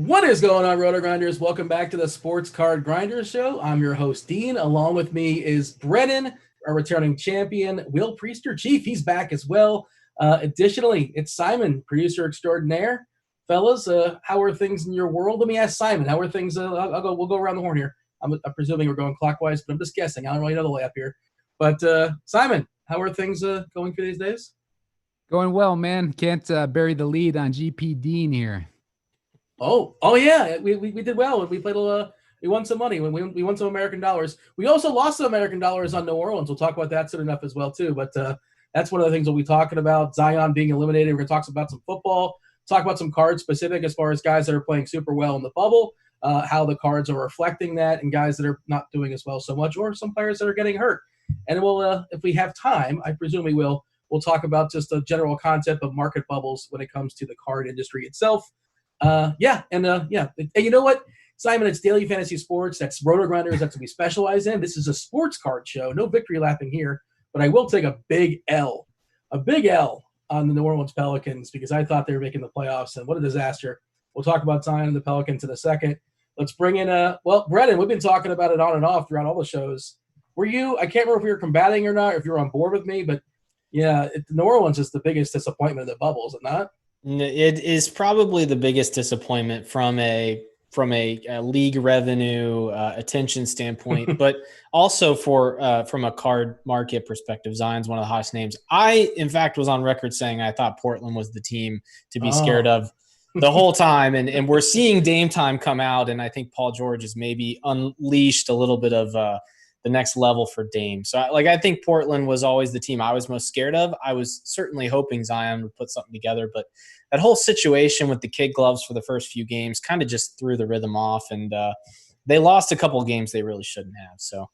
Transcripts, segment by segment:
What is going on, RotoGrinders? Welcome back to the Sports Card Grinders Show. I'm your host, Dean. Along with me is Brennan, our returning champion, Will Priester. Chief, he's back as well. Additionally, it's Simon, producer extraordinaire. Fellas, how are things in your world? Let me ask Simon, how are things? We'll go around the horn here. I'm presuming we're going clockwise, but I'm just guessing. I don't really know the layup here. But Simon, how are things going for these days? Going well, man. Can't bury the lead on GP Dean here. Oh yeah, we did well. We played we won some money. We won some American dollars. We also lost some American dollars on New Orleans. We'll talk about that soon enough as well too. But that's one of the things we'll be talking about. Zion being eliminated. We're going to talk about some football. Talk about some card specific as far as guys that are playing super well in the bubble, how the cards are reflecting that, and guys that are not doing as well so much, or some players that are getting hurt. And we'll, if we have time, I presume we will. We'll talk about just the general concept of market bubbles when it comes to the card industry itself. And you know what, Simon, it's daily fantasy sports. That's RotoGrinders. That's what we specialize in. This is a sports card show. No victory lapping here, but I will take a big L on the New Orleans Pelicans because I thought they were making the playoffs, and what a disaster. We'll talk about Zion and the Pelicans in a second. Let's bring in Brennan, we've been talking about it on and off throughout all the shows. I can't remember if you were combating or not, or if you were on board with me, but yeah, New Orleans is the biggest disappointment of the bubble, is it not? It is probably the biggest disappointment from a league revenue attention standpoint, but also from a card market perspective. Zion's one of the hottest names. I, in fact, was on record saying I thought Portland was the team to be scared of the whole time, and we're seeing Dame time come out, and I think Paul George has maybe unleashed a little bit of the next level for Dame. So I think Portland was always the team I was most scared of. I was certainly hoping Zion would put something together, but that whole situation with the kid gloves for the first few games kind of just threw the rhythm off, and they lost a couple of games they really shouldn't have. So,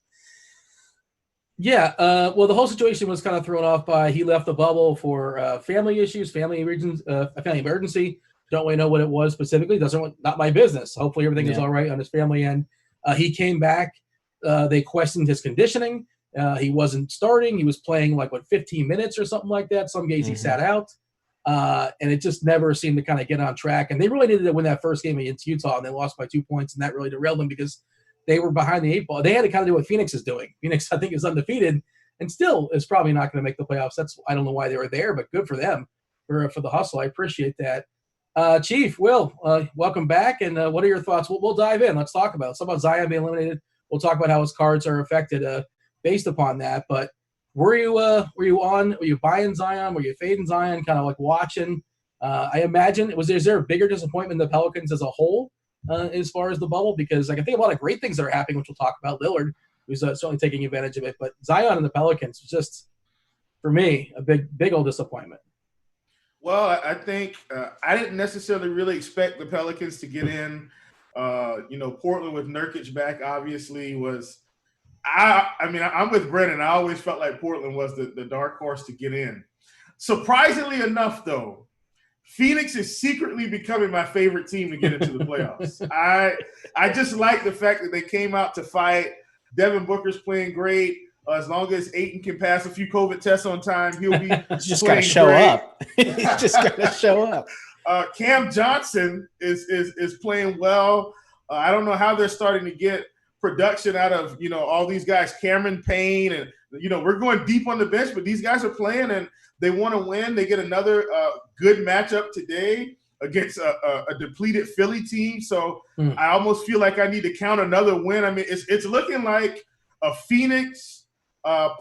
yeah, well, the whole situation was kind of thrown off by he left the bubble for family issues, family reasons, a family emergency. Don't really know what it was specifically. Not my business. Hopefully everything is all right on his family end. He came back. They questioned his conditioning. He wasn't starting. He was playing 15 minutes or something like that. Some games he sat out. And it just never seemed to kind of get on track. And they really needed to win that first game against Utah, and they lost by 2 points, and that really derailed them because they were behind the eight ball. They had to kind of do what Phoenix is doing. Phoenix, I think, is undefeated and still is probably not going to make the playoffs. I don't know why they were there, but good for them for the hustle. I appreciate that. Chief, Will, welcome back. And what are your thoughts? We'll dive in. Let's talk about it. Some about Zion being eliminated. We'll talk about how his cards are affected based upon that. But were you buying Zion? Were you fading Zion? Kind of watching? I imagine is there a bigger disappointment in the Pelicans as a whole as far as the bubble? Because I can think of a lot of great things that are happening, which we'll talk about. Lillard, who's certainly taking advantage of it, but Zion and the Pelicans was just, for me, a big old disappointment. Well, I think I didn't necessarily really expect the Pelicans to get in. Portland with Nurkic back obviously was. I'm with Brennan. I always felt like Portland was the dark horse to get in. Surprisingly enough, though, Phoenix is secretly becoming my favorite team to get into the playoffs. I just like the fact that they came out to fight. Devin Booker's playing great. As long as Ayton can pass a few COVID tests on time, he'll be just got to show up. He's just got to show up. Cam Johnson is playing well. I don't know how they're starting to get production out of all these guys. Cameron Payne, and we're going deep on the bench, but these guys are playing and they want to win. They get another good matchup today against a depleted Philly team. So I almost feel like I need to count another win. I mean, it's looking like a Phoenix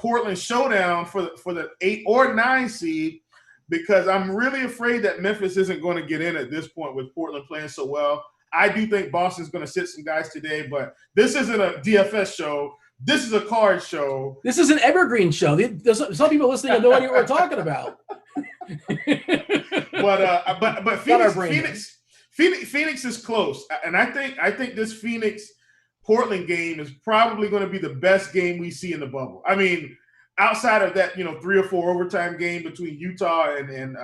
Portland showdown for the 8 or 9 seed, because I'm really afraid that Memphis isn't going to get in at this point with Portland playing so well. I do think Boston's going to sit some guys today, but this isn't a DFS show. This is a card show. This is an evergreen show. Some people listening have no idea what we're talking about. but Phoenix is close, and I think this Phoenix Portland game is probably going to be the best game we see in the bubble. I mean, outside of that, 3 or 4 overtime game between Utah and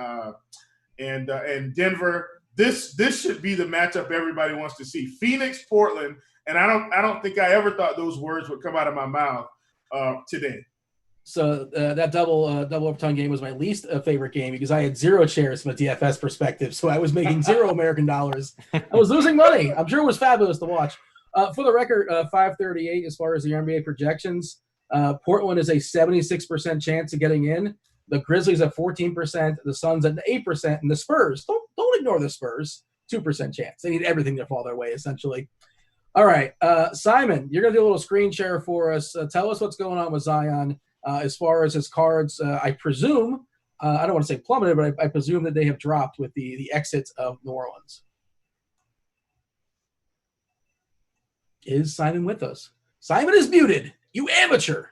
Denver, this should be the matchup everybody wants to see. Phoenix, Portland, and I don't think I ever thought those words would come out of my mouth today. So that double overtime game was my least favorite game because I had 0 shares from a DFS perspective. So I was making $0 American dollars. I was losing money. I'm sure it was fabulous to watch. For the record, 538 as far as the NBA projections. Portland is a 76% chance of getting in. The Grizzlies at 14%, the Suns at 8%, and the Spurs, don't ignore the Spurs, 2% chance. They need everything to fall their way, essentially. All right, Simon, you're going to do a little screen share for us. Tell us what's going on with Zion as far as his cards. I presume, I don't want to say plummeted, but I presume that they have dropped with the exit of New Orleans. Is Simon with us? Simon is muted. You amateur.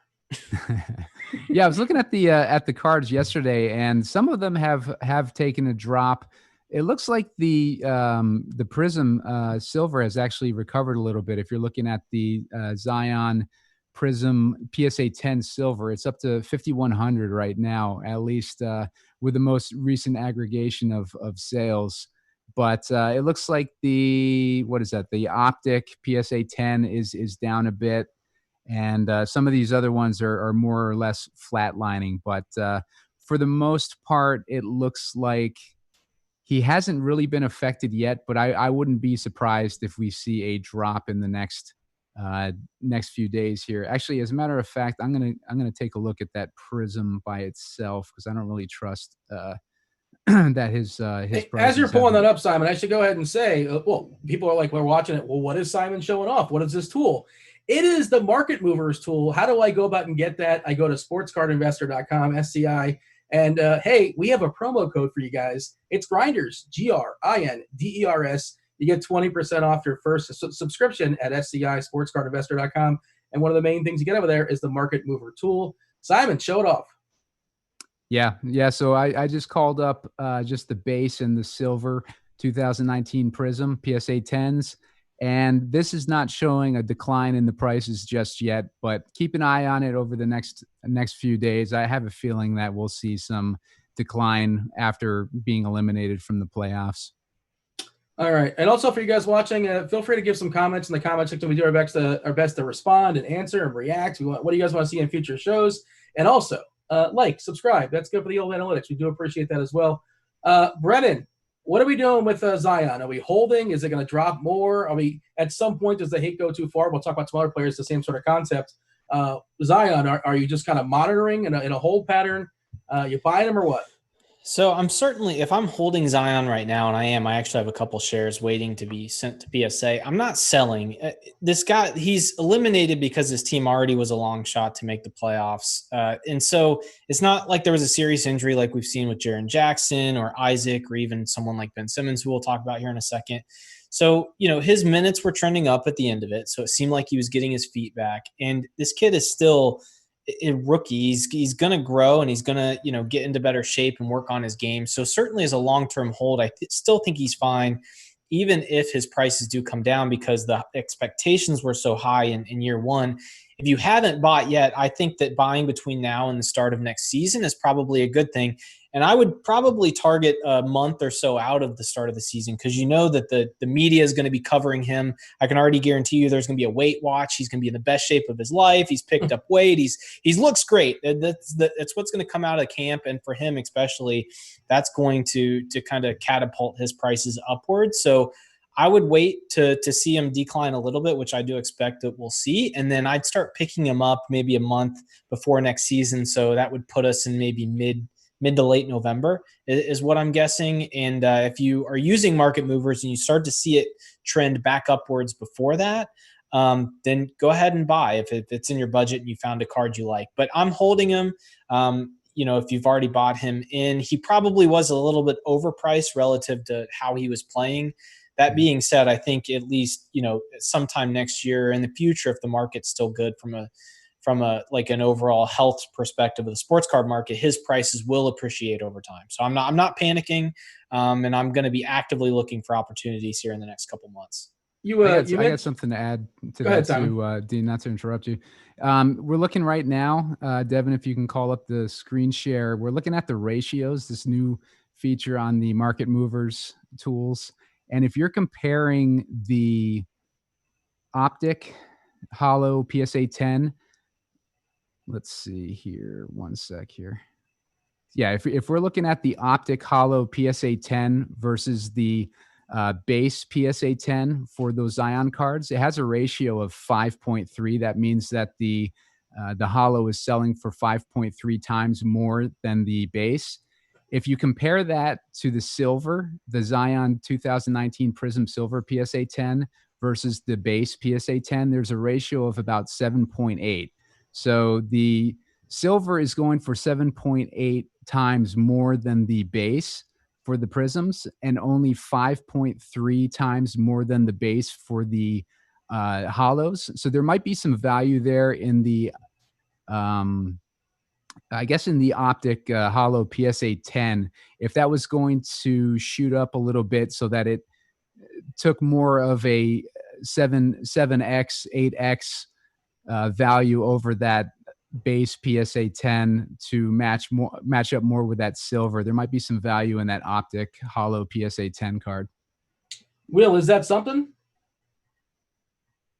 Yeah, I was looking at the cards yesterday, and some of them have taken a drop. It looks like the Prism Silver has actually recovered a little bit. If you're looking at the Zion Prism PSA 10 Silver, it's up to 5,100 right now, at least with the most recent aggregation of sales. But it looks like the Optic PSA 10 is down a bit. And some of these other ones are more or less flatlining. But for the most part, it looks like he hasn't really been affected yet. But I wouldn't be surprised if we see a drop in the next few days here. Actually, as a matter of fact, I'm gonna take a look at that Prism by itself because I don't really trust that his as you're pulling that up, Simon, I should go ahead and say, well, people are like, we're watching it. Well, what is Simon showing off? What is this tool? It is the Market Movers tool. How do I go about and get that? I go to sportscardinvestor.com, SCI, and hey, we have a promo code for you guys. It's Grinders, GRINDERS. You get 20% off your first subscription at SCI, sportscardinvestor.com. And one of the main things you get over there is the Market Mover tool. Simon, show it off. Yeah. So I just called up just the base and the silver 2019 Prism PSA 10s. And this is not showing a decline in the prices just yet, but keep an eye on it over the next few days. I have a feeling that we'll see some decline after being eliminated from the playoffs. All right. And also for you guys watching, feel free to give some comments in the comment section. We do our best to respond and answer and react. What do you guys want to see in future shows? And also, subscribe. That's good for the old analytics. We do appreciate that as well. Brennan, what are we doing with Zion? Are we holding? Is it going to drop more? Are we at some point, does the hate go too far? We'll talk about some other players, the same sort of concept. Zion, are you just kind of monitoring in a hold pattern? You buying him or what? So I'm certainly, if I'm holding Zion right now, and I actually have a couple shares waiting to be sent to PSA. I'm not selling. This guy, he's eliminated because his team already was a long shot to make the playoffs. And so it's not like there was a serious injury like we've seen with Jaren Jackson or Isaac or even someone like Ben Simmons, who we'll talk about here in a second. So, his minutes were trending up at the end of it. So it seemed like he was getting his feet back. And this kid is still a rookie. He's going to grow and he's going to, get into better shape and work on his game. So certainly as a long-term hold, I still think he's fine, even if his prices do come down because the expectations were so high in year one. If you haven't bought yet, I think that buying between now and the start of next season is probably a good thing. And I would probably target a month or so out of the start of the season because that the media is going to be covering him. I can already guarantee you there's going to be a weight watch. He's going to be in the best shape of his life. He's picked up weight. He looks great. That's what's going to come out of camp. And for him especially, that's going to kind of catapult his prices upwards. So I would wait to see him decline a little bit, which I do expect that we'll see. And then I'd start picking him up maybe a month before next season. So that would put us in maybe mid to late November is what I'm guessing. And if you are using market movers and you start to see it trend back upwards before that, then go ahead and buy if it's in your budget and you found a card you like. But I'm holding him. If you've already bought him in, he probably was a little bit overpriced relative to how he was playing. That being said, I think at least, sometime next year in the future, if the market's still good from an overall health perspective of the sports card market, his prices will appreciate over time. So I'm not panicking, and I'm going to be actively looking for opportunities here in the next couple months. I got something to add to that too, Dean, not to interrupt you. We're looking right now, Devin, if you can call up the screen share, we're looking at the ratios, this new feature on the Market Movers tools. And if you're comparing the Optic Hollow PSA 10 let's see here. One sec here. Yeah, if we're looking at the optic hollow PSA 10 versus the base PSA 10 for those Zion cards, it has a ratio of 5.3. That means that the hollow is selling for 5.3 times more than the base. If you compare that to the silver, the Zion 2019 Prism Silver PSA 10 versus the base PSA 10, there's a ratio of about 7.8. So the silver is going for 7.8 times more than the base for the Prisms, and only 5.3 times more than the base for the hollows. So there might be some value there in the I guess in the optic hollow PSA 10, if that was going to shoot up a little bit so that it took more of a 7x, 8x value over that base PSA 10 to match up more with that silver, there might be some value in that optic hollow PSA 10 card. Will, is that something?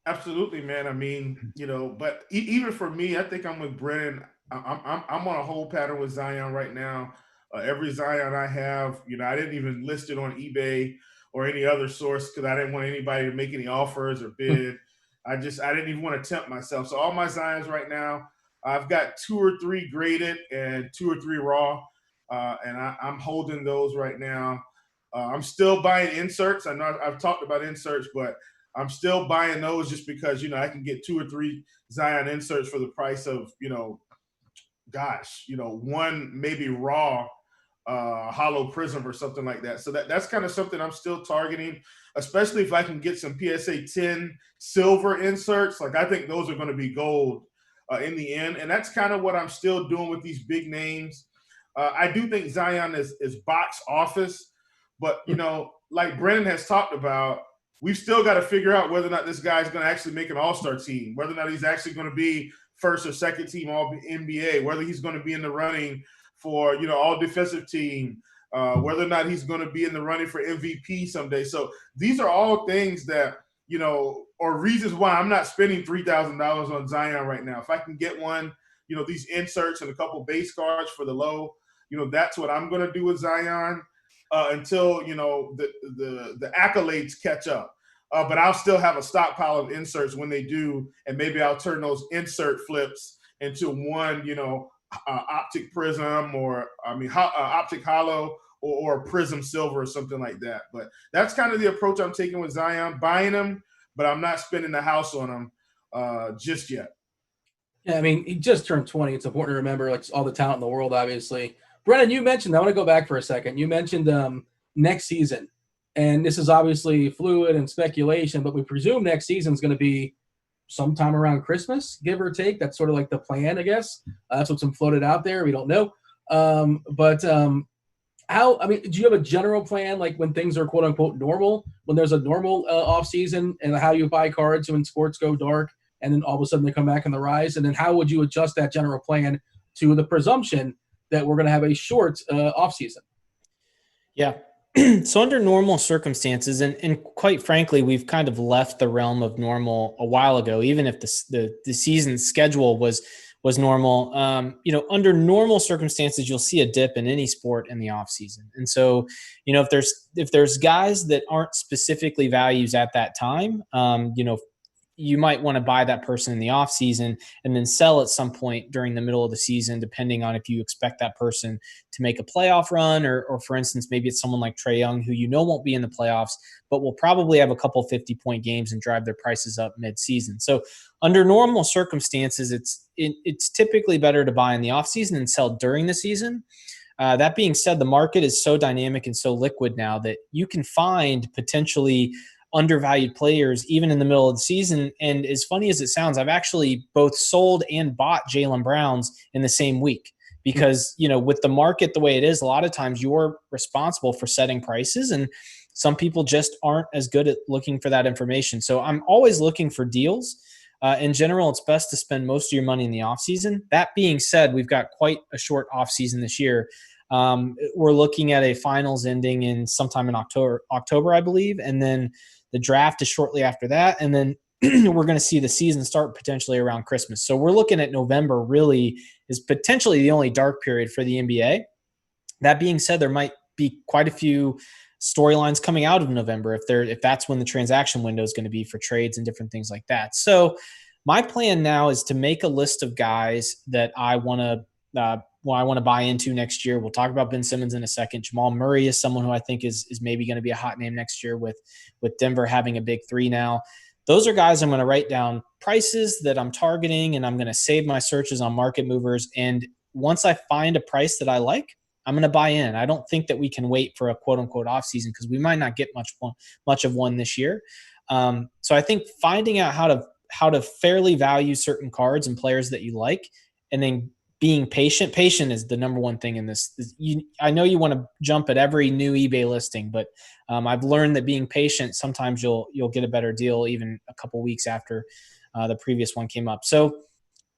Absolutely, man. I mean, but even for me, I think I'm with Brennan. I'm on a whole pattern with Zion right now. Every Zion I have, I didn't even list it on eBay or any other source because I didn't want anybody to make any offers or bid. I didn't even want to tempt myself. So all my Zions right now, I've got 2 or 3 graded and 2 or 3 raw, and I'm holding those right now. I'm still buying inserts. I know I've talked about inserts, but I'm still buying those just because, I can get 2 or 3 Zion inserts for the price of, one maybe raw hollow prism or something like that. So that's kind of something I'm still targeting, especially if I can get some PSA 10 silver inserts. Like, I think those are going to be gold in the end. And that's kind of what I'm still doing with these big names. I do think Zion is box office, but, like Brennan has talked about, we've still got to figure out whether or not this guy's going to actually make an all-star team, whether or not he's actually going to be first or second team all NBA, whether he's going to be in the running for, all defensive team, whether or not he's going to be in the running for MVP someday. So these are all things that, or reasons why I'm not spending $3,000 on Zion right now. If I can get one, these inserts and a couple base cards for the low, that's what I'm going to do with Zion. Until the accolades catch up, but I'll still have a stockpile of inserts when they do, and maybe I'll turn those insert flips into one, optic prism optic hollow or prism silver or something like that. But that's kind of the approach I'm taking with Zion, buying them, but I'm not spending the house on them just yet. Yeah, I mean, he just turned 20. It's important to remember, like, all the talent in the world, obviously. Brennan, you mentioned, I want to go back for a second. You mentioned next season, and this is obviously fluid and speculation, but we presume next season is going to be sometime around Christmas, give or take. That's sort of like the plan, I guess. That's what's been floated out there. We don't know. Do you have a general plan, like when things are quote unquote normal, when there's a normal off season, and how you buy cards when sports go dark and then all of a sudden they come back on the rise? And then how would you adjust that general plan to the presumption that we're going to have a short off season? Yeah. So under normal circumstances, and quite frankly, we've kind of left the realm of normal a while ago, even if the season schedule was normal. Under normal circumstances, you'll see a dip in any sport in the off season. And so, if there's guys that aren't specifically values at that time, you might want to buy that person in the off season and then sell at some point during the middle of the season, depending on if you expect that person to make a playoff run, or for instance, maybe it's someone like Trae Young, who won't be in the playoffs, but will probably have a couple 50-point games and drive their prices up mid-season. So under normal circumstances, it's typically better to buy in the off season and sell during the season. That being said, the market is so dynamic and so liquid now that you can find potentially undervalued players even in the middle of the season. And as funny as it sounds, I've actually both sold and bought Jaylen Browns in the same week because, with the market the way it is, a lot of times you're responsible for setting prices, and some people just aren't as good at looking for that information. So I'm always looking for deals. In general, it's best to spend most of your money in the off season. That being said, we've got quite a short off season this year. We're looking at a finals ending in sometime in October, I believe. And then the draft is shortly after that. And then we're going to see the season start potentially around Christmas. So we're looking at November really is potentially the only dark period for the NBA. That being said, there might be quite a few storylines coming out of November if that's when the transaction window is going to be for trades and different things like that. So my plan now is to make a list of guys that I want to buy into next year. We'll talk about Ben Simmons in a second. Jamal Murray is someone who I think is maybe going to be a hot name next year with Denver having a big three now. Those are guys I'm going to write down prices that I'm targeting, and I'm going to save my searches on market movers. And once I find a price that I like, I'm going to buy in. I don't think that we can wait for a quote unquote off season because we might not get much of one this year. So I think finding out how to fairly value certain cards and players that you like, and then being patient. Patient is the number one thing in this. I know you want to jump at every new eBay listing, but I've learned that being patient, sometimes you'll get a better deal even a couple weeks after the previous one came up. So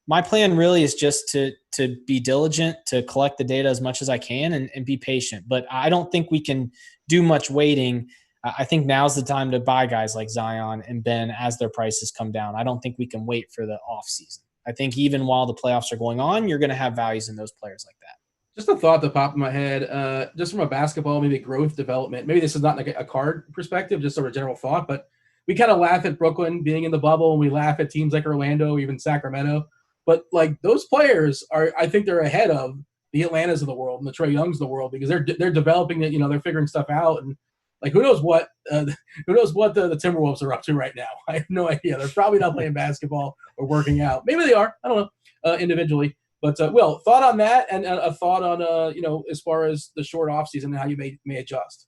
my plan really is just to be diligent, to collect the data as much as I can and be patient. But I don't think we can do much waiting. I think now's the time to buy guys like Zion and Ben as their prices come down. I don't think we can wait for the off season. I think even while the playoffs are going on, you're going to have values in those players like that. Just a thought that popped in my head, just from a basketball, maybe growth development. Maybe this is not like a card perspective, just sort of general thought, but we kind of laugh at Brooklyn being in the bubble, and we laugh at teams like Orlando, even Sacramento. But like those players I think they're ahead of the Atlantas of the world and the Trae Youngs of the world because they're developing it. They're figuring stuff out, and like who knows what the Timberwolves are up to right now. I have no idea. They're probably not playing basketball or working out. Maybe they are. I don't know individually. But Will, thought on that, and a thought on as far as the short off season and how you may adjust.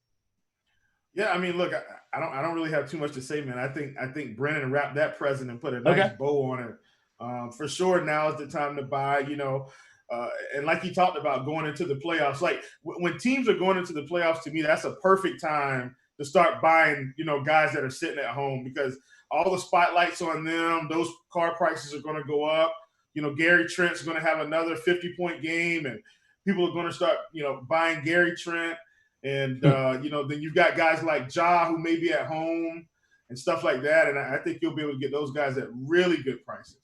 Yeah, I mean, look, I don't really have too much to say, man. I think Brennan wrapped that present and put a nice bow on it. For sure, now is the time to buy. And like you talked about going into the playoffs, like when teams are going into the playoffs, to me, that's a perfect time to start buying, guys that are sitting at home because all the spotlight's on them. Those car prices are going to go up. Gary Trent's going to have another 50-point game, and people are going to start, buying Gary Trent. And, then you've got guys like Ja who may be at home and stuff like that. And I think you'll be able to get those guys at really good prices.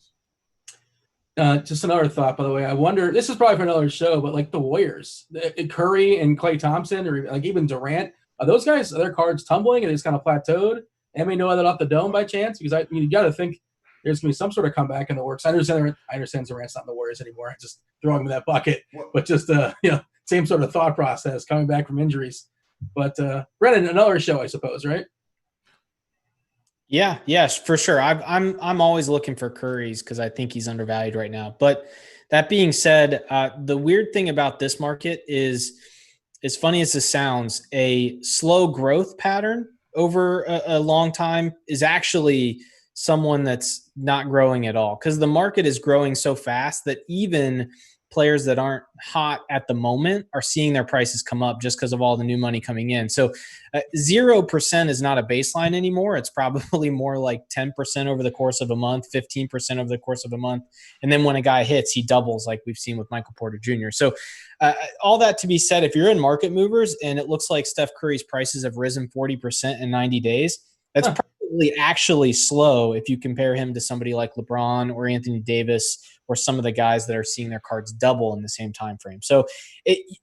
Just another thought, by the way. I wonder, this is probably for another show, but like the Warriors, Curry and Klay Thompson, or like even Durant, are those guys, are their cards tumbling and it's kind of plateaued? And we know that off the dome by chance? Because you got to think there's going to be some sort of comeback in the works. I understand Durant's not in the Warriors anymore. I just throwing him in that bucket. But just, same sort of thought process coming back from injuries. But Brennan, another show, I suppose, right? Yeah, yes, for sure. I'm always looking for Curry's because I think he's undervalued right now. But that being said, the weird thing about this market is, as funny as this sounds, a slow growth pattern over a long time is actually someone that's not growing at all because the market is growing so fast that even players that aren't hot at the moment are seeing their prices come up just because of all the new money coming in. So 0% is not a baseline anymore. It's probably more like 10% over the course of a month, 15% over the course of a month. And then when a guy hits, he doubles like we've seen with Michael Porter Jr. So all that to be said, if you're in market movers and it looks like Steph Curry's prices have risen 40% in 90 days, that's probably actually slow if you compare him to somebody like LeBron or Anthony Davis or some of the guys that are seeing their cards double in the same time frame. So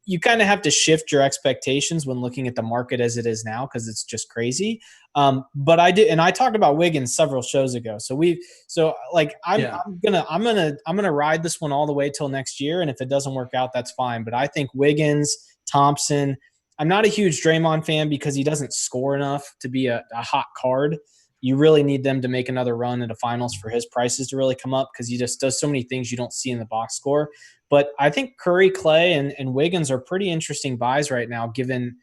you kind of have to shift your expectations when looking at the market as it is now because it's just crazy. But I did, and I talked about Wiggins several shows ago. I'm gonna ride this one all the way till next year, and if it doesn't work out, that's fine. But I think Wiggins, Thompson. I'm not a huge Draymond fan because he doesn't score enough to be a hot card. You really need them to make another run in the finals for his prices to really come up because he just does so many things you don't see in the box score. But I think Curry, Klay, and Wiggins are pretty interesting buys right now given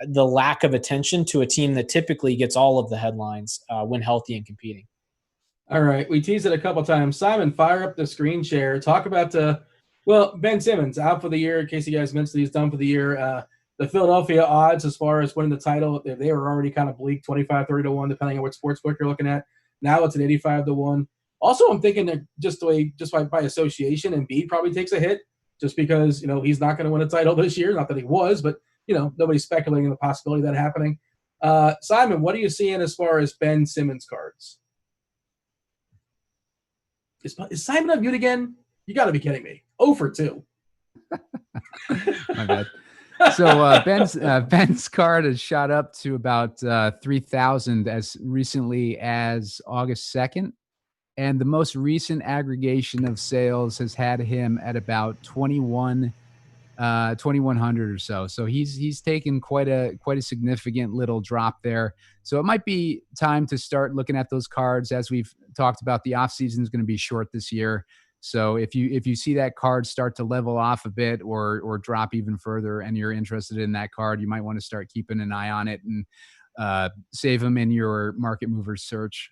the lack of attention to a team that typically gets all of the headlines when healthy and competing. All right. We teased it a couple times. Simon, fire up the screen share. Talk about Ben Simmons out for the year. In case you guys mentioned he's done for the year. The Philadelphia odds as far as winning the title, they were already kind of bleak, 25-30-1, depending on what sportsbook you're looking at. Now it's an 85-1. Also, I'm thinking that just by association, Embiid probably takes a hit just because, he's not going to win a title this year. Not that he was, but, nobody's speculating on the possibility of that happening. Simon, what are you seeing as far as Ben Simmons cards? Is Simon on mute again? You got to be kidding me. 0 for 2. My bad. So Ben's card has shot up to about 3,000 as recently as August 2nd. And the most recent aggregation of sales has had him at about 2,100 or so. So he's taken quite a significant little drop there. So it might be time to start looking at those cards. As we've talked about, the offseason is going to be short this year. So if you see that card start to level off a bit or drop even further, and you're interested in that card, you might want to start keeping an eye on it and save them in your market movers search.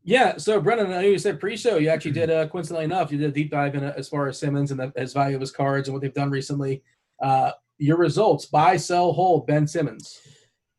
Yeah. So Brennan, I know you said pre-show, you actually did, coincidentally enough, you did a deep dive in as far as Simmons and his value of his cards and what they've done recently. Your results: buy, sell, hold Ben Simmons.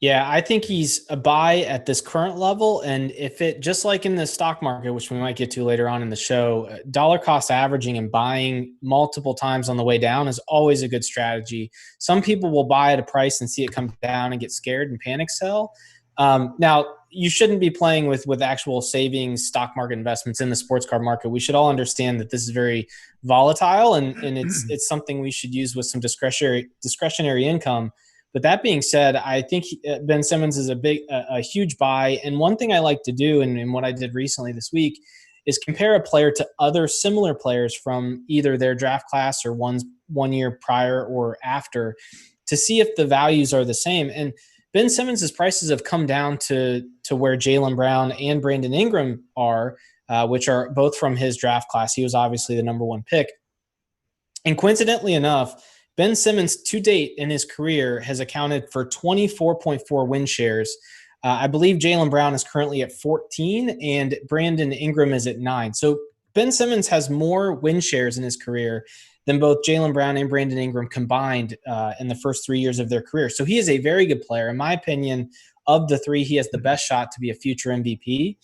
Yeah, I think he's a buy at this current level. And if it, just like in the stock market, which we might get to later on in the show, dollar cost averaging and buying multiple times on the way down is always a good strategy. Some people will buy at a price and see it come down and get scared and panic sell. Now, you shouldn't be playing with actual savings stock market investments in the sports card market. We should all understand that this is very volatile and it's something we should use with some discretionary income. But that being said, I think Ben Simmons is a huge buy. And one thing I like to do, and what I did recently this week, is compare a player to other similar players from either their draft class or 1 year prior or after, to see if the values are the same. And Ben Simmons' prices have come down to where Jaylen Brown and Brandon Ingram are, which are both from his draft class. He was obviously the number 1 pick. And coincidentally enough, Ben Simmons to date in his career has accounted for 24.4 win shares. I believe Jaylen Brown is currently at 14 and Brandon Ingram is at 9. So Ben Simmons has more win shares in his career than both Jaylen Brown and Brandon Ingram combined in the first 3 years of their career. So he is a very good player. In my opinion, of the three, he has the best shot to be a future MVP.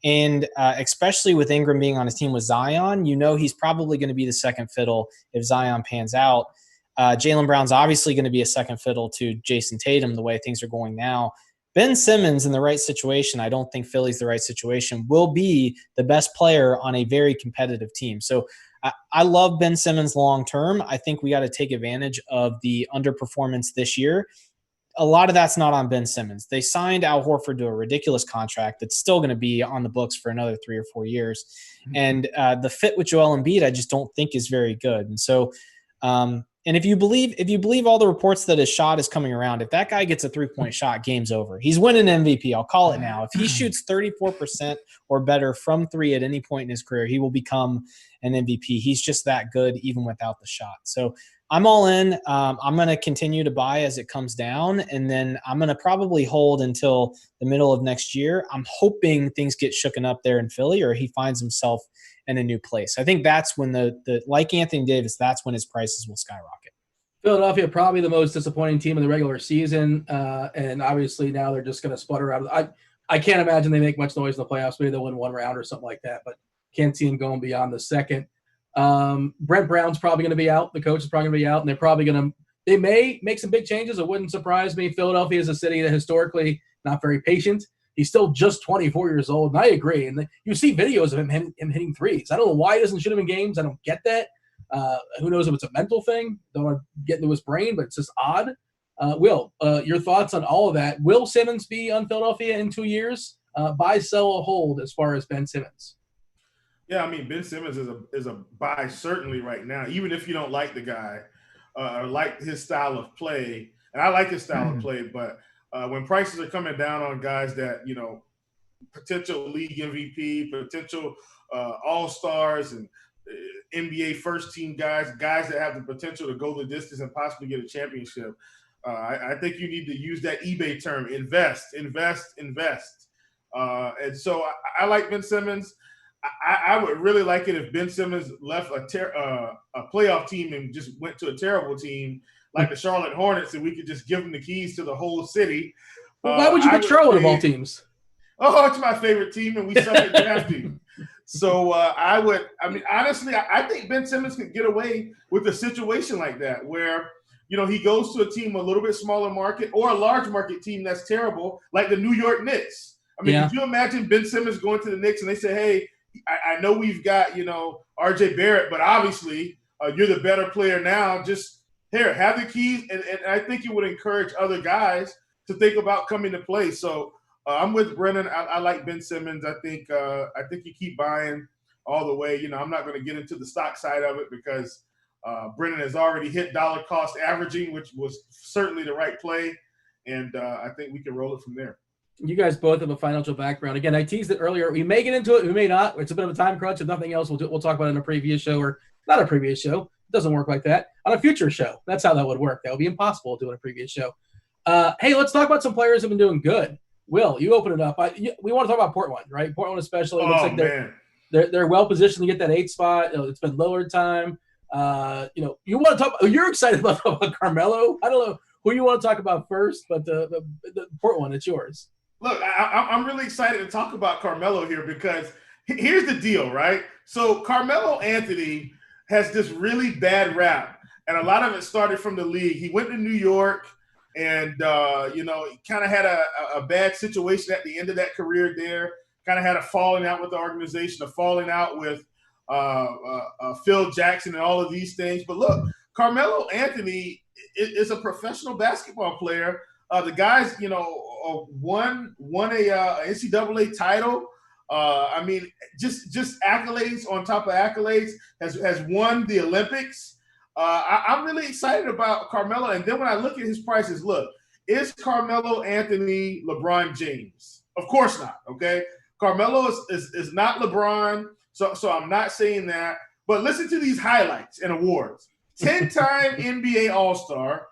And especially with Ingram being on his team with Zion, he's probably going to be the second fiddle if Zion pans out. Jaylen Brown's obviously going to be a second fiddle to Jason Tatum the way things are going now. Ben Simmons in the right situation, I don't think Philly's the right situation, will be the best player on a very competitive team. So I love Ben Simmons long term. I think we got to take advantage of the underperformance this year. A lot of that's not on Ben Simmons. They signed Al Horford to a ridiculous contract that's still going to be on the books for another 3 or 4 years. And the fit with Joel Embiid, I just don't think is very good. And so and if you believe all the reports that his shot is coming around, if that guy gets a 3-point shot, game's over. He's winning MVP. I'll call it now. If he shoots 34% or better from 3 at any point in his career, he will become an MVP. He's just that good even without the shot. So I'm all in. I'm going to continue to buy as it comes down, and then I'm going to probably hold until the middle of next year. I'm hoping things get shooken up there in Philly, or he finds himself in a new place. I think that's when the like Anthony Davis, that's when his prices will skyrocket. Philadelphia, probably the most disappointing team in the regular season. And obviously now they're just going to sputter out. I can't imagine they make much noise in the playoffs. Maybe they'll win 1 round or something like that, but can't see them going beyond the second. Brett Brown's probably going to be out. The coach is probably going to be out, and they may make some big changes. It wouldn't surprise me. Philadelphia is a city that historically not very patient. He's still just 24 years old, and I agree. And you see videos of him hitting threes. I don't know why he doesn't shoot him in games. I don't get that. Who knows if it's a mental thing? Don't want to get into his brain, but it's just odd. Will, your thoughts on all of that? Will Simmons be on Philadelphia in 2 years? Buy, sell, or hold as far as Ben Simmons? Yeah, I mean, Ben Simmons is a buy certainly right now, even if you don't like the guy or like his style of play. And I like his style of play, but when prices are coming down on guys that, potential league MVP, potential all-stars and NBA first-team guys that have the potential to go the distance and possibly get a championship, I think you need to use that eBay term, invest. And so I like Ben Simmons. I would really like it if Ben Simmons left a playoff team and just went to a terrible team like the Charlotte Hornets, and we could just give them the keys to the whole city. Why would you pick Charlotte of all teams? Oh, it's my favorite team, and we suck at drafting. So honestly, I think Ben Simmons could get away with a situation like that where, he goes to a team a little bit smaller market or a large market team that's terrible, like the New York Knicks. I mean, Could you imagine Ben Simmons going to the Knicks and they say, hey, I know we've got, RJ Barrett, but obviously you're the better player now. Just here, have the keys. And I think it would encourage other guys to think about coming to play. So I'm with Brennan. I like Ben Simmons. I think you keep buying all the way. I'm not going to get into the stock side of it because Brennan has already hit dollar cost averaging, which was certainly the right play. And I think we can roll it from there. You guys both have a financial background. Again, I teased it earlier. We may get into it. We may not. It's a bit of a time crunch. If nothing else, we'll talk about it in a previous show, or not a previous show. It doesn't work like that. On a future show. That's how that would work. That would be impossible to do in a previous show. Hey, let's talk about some players who have been doing good. Will, you open it up. We want to talk about Portland, right? Portland especially. It looks like they're well positioned to get that 8th spot. It's been Lillard time. You want to talk. You're excited about Carmelo. I don't know who you want to talk about first, but the Portland, it's yours. Look, I'm really excited to talk about Carmelo here because here's the deal, right? So Carmelo Anthony has this really bad rap, and a lot of it started from the league. He went to New York, and he kind of had a bad situation at the end of that career there. Kind of had a falling out with the organization, a falling out with Phil Jackson and all of these things. But look, Carmelo Anthony is a professional basketball player. The guy's, won a NCAA title. Just accolades on top of accolades. Has won the Olympics. I'm really excited about Carmelo. And then when I look at his prices, look, is Carmelo Anthony LeBron James? Of course not. Okay, Carmelo is not LeBron. So I'm not saying that. But listen to these highlights and awards: 10-time NBA All-Star,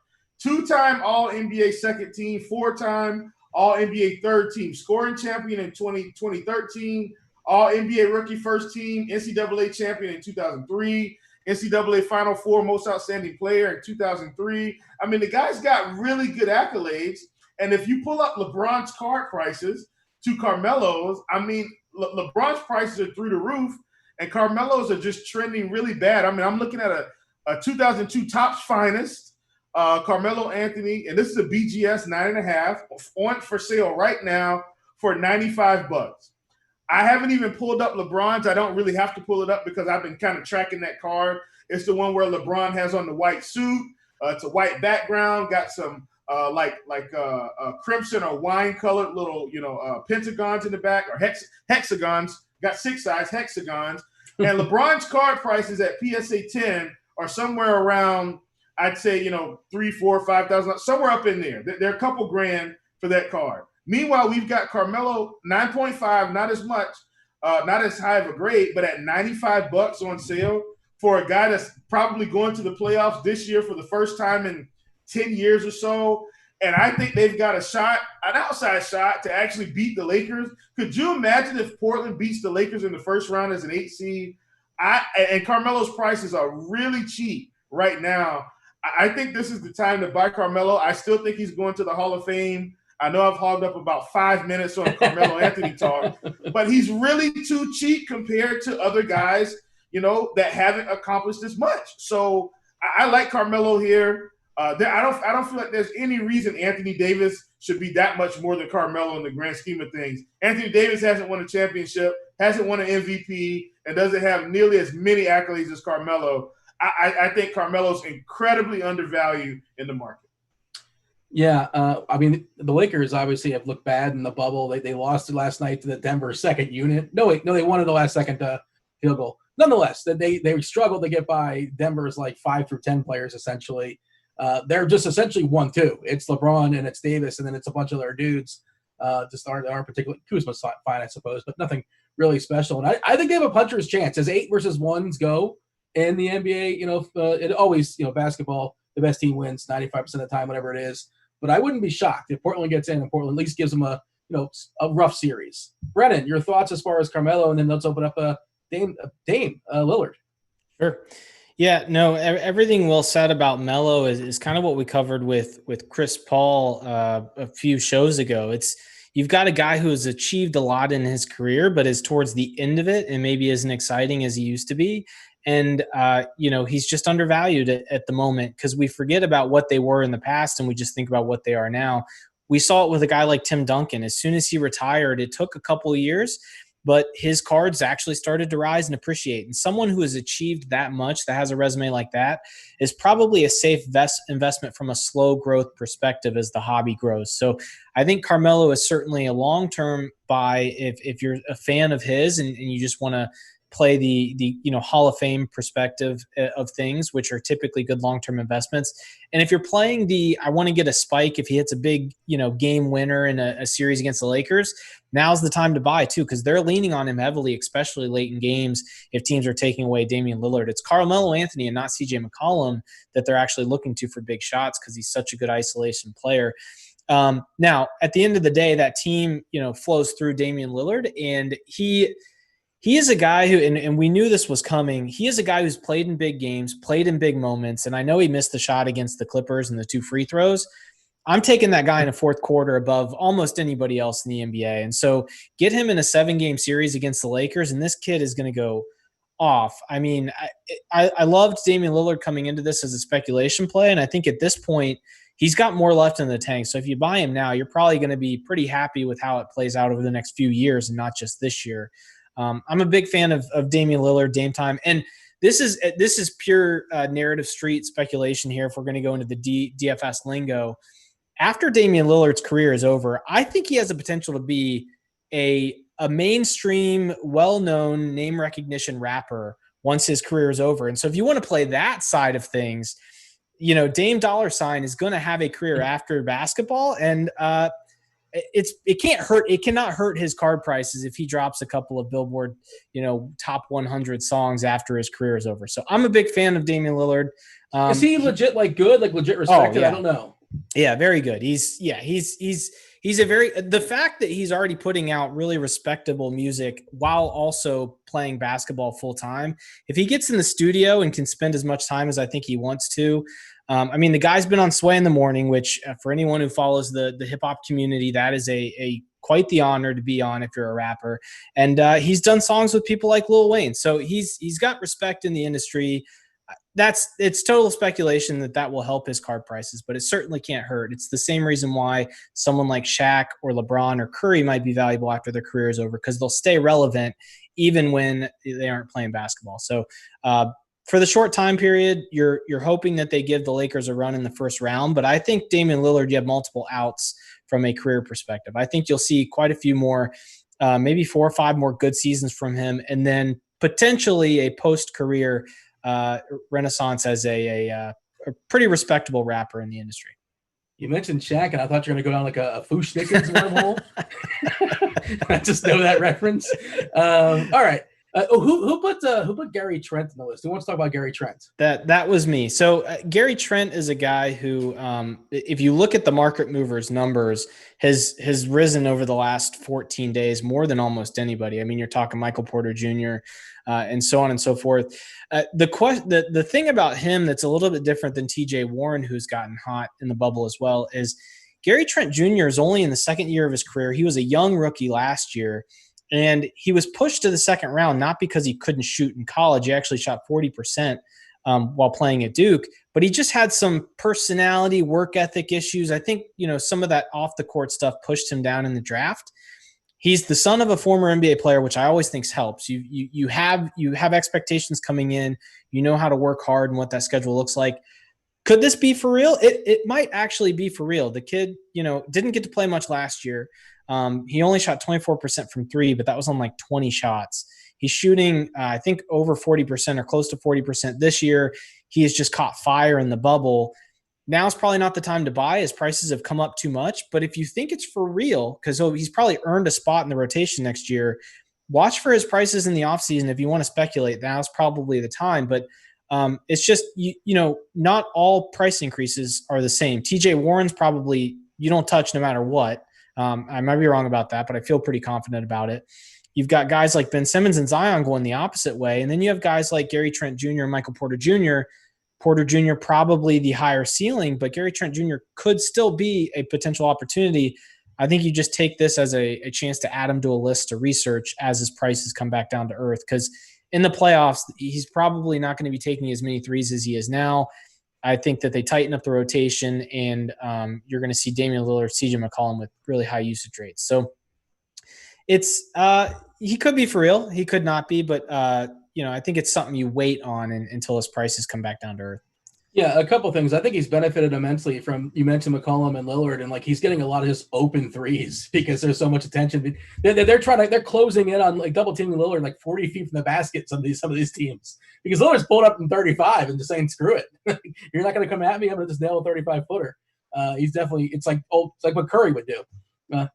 2-time All-NBA second team, 4-time All-NBA third team, scoring champion in 2013, All-NBA rookie first team, NCAA champion in 2003, NCAA Final Four most outstanding player in 2003. I mean, the guy's got really good accolades. And if you pull up LeBron's card prices to Carmelo's, I mean, LeBron's prices are through the roof, and Carmelo's are just trending really bad. I mean, I'm looking at a 2002 Topps Finest, Carmelo Anthony, and this is a BGS 9.5 on for sale right now for $95. I haven't even pulled up LeBron's. I don't really have to pull it up because I've been kind of tracking that card. It's the one where LeBron has on the white suit. It's a white background, got some crimson or wine-colored little, pentagons in the back, or hexagons. Got 6 size hexagons. And LeBron's card prices at PSA 10 are somewhere around, I'd say, $3,000, $4,000, $5,000, somewhere up in there. They're a couple grand for that card. Meanwhile, we've got Carmelo 9.5, not as much, not as high of a grade, but at $95 on sale for a guy that's probably going to the playoffs this year for the first time in 10 years or so. And I think they've got an outside shot to actually beat the Lakers. Could you imagine if Portland beats the Lakers in the first round as an 8 seed? And Carmelo's prices are really cheap right now. I think this is the time to buy Carmelo. I still think he's going to the Hall of Fame. I know I've hogged up about 5 minutes on Carmelo Anthony talk, but he's really too cheap compared to other guys, that haven't accomplished as much. So I like Carmelo here. I don't feel like there's any reason Anthony Davis should be that much more than Carmelo in the grand scheme of things. Anthony Davis hasn't won a championship, hasn't won an MVP, and doesn't have nearly as many accolades as Carmelo. I think Carmelo's incredibly undervalued in the market. Yeah, the Lakers obviously have looked bad in the bubble. They lost last night to the Denver second unit. No, they won in the last second field goal. Nonetheless, they struggled to get by Denver's 5 through 10 players essentially. They're just essentially 1-2. It's LeBron and it's Davis, and then it's a bunch of their dudes. Just aren't particularly. Kuzma's fine, I suppose, but nothing really special. And I think they have a puncher's chance as 8 versus 1s go in the NBA. It always basketball, the best team wins 95% of the time, whatever it is. But I wouldn't be shocked if Portland gets in and Portland at least gives them a rough series. Brennan, your thoughts as far as Carmelo, and then let's open up Dame Lillard. Sure. Yeah, no, everything Will said about Melo is kind of what we covered with Chris Paul a few shows ago. You've got a guy who has achieved a lot in his career, but is towards the end of it and maybe isn't exciting as he used to be. And, he's just undervalued at the moment because we forget about what they were in the past and we just think about what they are now. We saw it with a guy like Tim Duncan. As soon as he retired, it took a couple of years, but his cards actually started to rise and appreciate. And someone who has achieved that much, that has a resume like that, is probably a safe investment from a slow growth perspective as the hobby grows. So I think Carmelo is certainly a long-term buy if you're a fan of his and you just want to play the Hall of Fame perspective of things, which are typically good long-term investments. And if you're playing I want to get a spike if he hits a big game winner in a series against the Lakers, now's the time to buy too, because they're leaning on him heavily, especially late in games if teams are taking away Damian Lillard. It's Carmelo Anthony and not CJ McCollum that they're actually looking to for big shots because he's such a good isolation player. Now, at the end of the day, that team flows through Damian Lillard, and he is a guy who, and we knew this was coming, he is a guy who's played in big games, played in big moments, and I know he missed the shot against the Clippers and the 2 free throws. I'm taking that guy in a fourth quarter above almost anybody else in the NBA. And so get him in a 7-game series against the Lakers, and this kid is going to go off. I mean, I loved Damian Lillard coming into this as a speculation play, and I think at this point, he's got more left in the tank. So if you buy him now, you're probably going to be pretty happy with how it plays out over the next few years and not just this year. I'm a big fan of Damian Lillard, Dame time. And this is pure narrative street speculation here if we're going to go into the DFS lingo. After Damian Lillard's career is over, I think he has the potential to be a mainstream, well-known, name recognition rapper once his career is over. And so if you want to play that side of things, Dame Dollar Sign is going to have a career after basketball, and it can't hurt. It cannot hurt his card prices if he drops a couple of Billboard, top 100 songs after his career is over. So I'm a big fan of Damian Lillard. Is he legit good, legit respected? Yeah. I don't know. Yeah, very good. He's the fact that he's already putting out really respectable music while also playing basketball full time. If he gets in the studio and can spend as much time as I think he wants to, the guy's been on Sway in the Morning, which for anyone who follows the hip hop community, that is a quite the honor to be on if you're a rapper. And he's done songs with people like Lil Wayne, so he's got respect in the industry. It's total speculation that will help his card prices, but it certainly can't hurt. It's the same reason why someone like Shaq or LeBron or Curry might be valuable after their career is over, because they'll stay relevant even when they aren't playing basketball. So for the short time period, you're hoping that they give the Lakers a run in the first round, but I think Damian Lillard, you have multiple outs from a career perspective. I think you'll see quite a few more, maybe 4 or 5 more good seasons from him, and then potentially a post-career renaissance as a pretty respectable rapper in the industry. You mentioned Shaq, and I thought you were going to go down like a Foosh Dickens wormhole. I just know that reference. All right. Who put Gary Trent on the list? Who wants to talk about Gary Trent? That was me. So Gary Trent is a guy who, if you look at the market movers numbers, has risen over the last 14 days more than almost anybody. I mean, you're talking Michael Porter Jr. And so on and so forth. The thing about him that's a little bit different than TJ Warren, who's gotten hot in the bubble as well, is Gary Trent Jr. is only in the second year of his career. He was a young rookie last year. And he was pushed to the second round, not because he couldn't shoot in college. He actually shot 40% while playing at Duke. But he just had some personality, work ethic issues. I think, some of that off-the-court stuff pushed him down in the draft. He's the son of a former NBA player, which I always think helps. You have expectations coming in. You know how to work hard and what that schedule looks like. Could this be for real? It might actually be for real. The kid, didn't get to play much last year. He only shot 24% from 3, but that was on like 20 shots. He's shooting, I think, over 40% or close to 40% this year. He has just caught fire in the bubble. Now's probably not the time to buy. His prices have come up too much. But if you think it's for real, because he's probably earned a spot in the rotation next year, watch for his prices in the offseason. If you want to speculate, now's probably the time. But it's just, not all price increases are the same. TJ Warren's probably you don't touch no matter what. I might be wrong about that, but I feel pretty confident about it. You've got guys like Ben Simmons and Zion going the opposite way. And then you have guys like Gary Trent Jr. and Michael Porter Jr. Porter Jr. probably the higher ceiling, but Gary Trent Jr. could still be a potential opportunity. I think you just take this as a chance to add him to a list to research as his prices come back down to earth. Because in the playoffs, he's probably not going to be taking as many threes as he is now. I think that they tighten up the rotation, and you're going to see Damian Lillard, CJ McCollum with really high usage rates. So It's he could be for real. He could not be, but I think it's something you wait on until his prices come back down to earth. Yeah, a couple things. I think he's benefited immensely from, you mentioned McCollum and Lillard, and like he's getting a lot of his open threes because there's so much attention. They're closing in on like double teaming Lillard like 40 feet from the basket. Some of these teams, because Lillard's pulled up from 35 and just saying screw it. You're not going to come at me. I'm going to just nail a 35 footer. He's definitely it's like what Curry would do.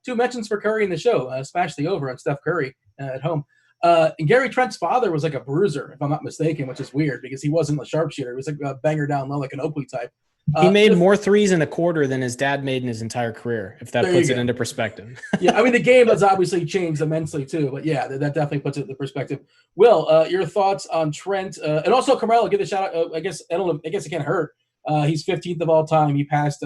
2 mentions for Curry in the show. Smash the over on Steph Curry at home. And Gary Trent's father was like a bruiser, if I'm not mistaken, which is weird because he wasn't a sharpshooter. He was like a banger down low, like an Oakley type. He made more threes in a quarter than his dad made in his entire career, if that puts it into perspective. Yeah, I mean, the game has obviously changed immensely too, but yeah, that definitely puts it into perspective. Will, your thoughts on Trent and also Carmelo? Give a shout out. I guess it can't hurt. He's 15th of all time. He passed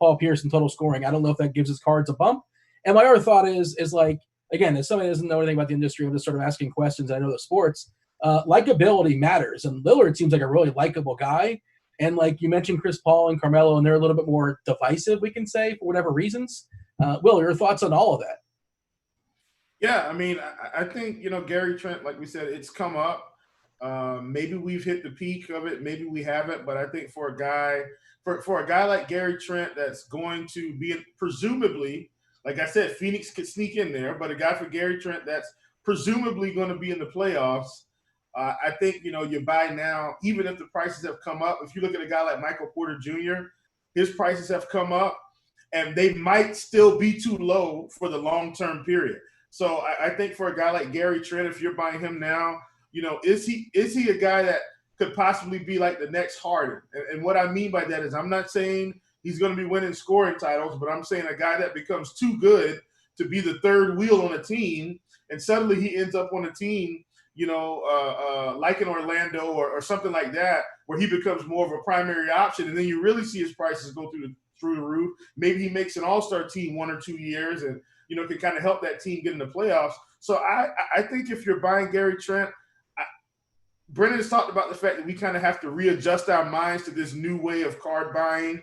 Paul Pierce in total scoring. I don't know if that gives his cards a bump. And my other thought is like, again, as somebody who doesn't know anything about the industry, I'm just sort of asking questions. I know the sports. Likability matters, and Lillard seems like a really likable guy. And like you mentioned, Chris Paul and Carmelo, and they're a little bit more divisive, we can say, for whatever reasons. Will, your thoughts on all of that? Yeah, I mean, I think, Gary Trent, like we said, it's come up. Maybe we've hit the peak of it. Maybe we haven't. But I think for a guy like Gary Trent that's going to be presumably, like I said, Phoenix could sneak in there, but a guy for Gary Trent that's presumably going to be in the playoffs, I think, you buy now, even if the prices have come up. If you look at a guy like Michael Porter Jr., his prices have come up, and they might still be too low for the long-term period. So I think for a guy like Gary Trent, if you're buying him now, is he a guy that could possibly be like the next Harden? And what I mean by that is I'm not saying he's going to be winning scoring titles, but I'm saying a guy that becomes too good to be the third wheel on a team, and suddenly he ends up on a team, like in Orlando or something like that, where he becomes more of a primary option, and then you really see his prices go through the roof. Maybe he makes an all-star team 1 or 2 years and, can kind of help that team get in the playoffs. So I think if you're buying Gary Trent, Brennan has talked about the fact that we kind of have to readjust our minds to this new way of card buying.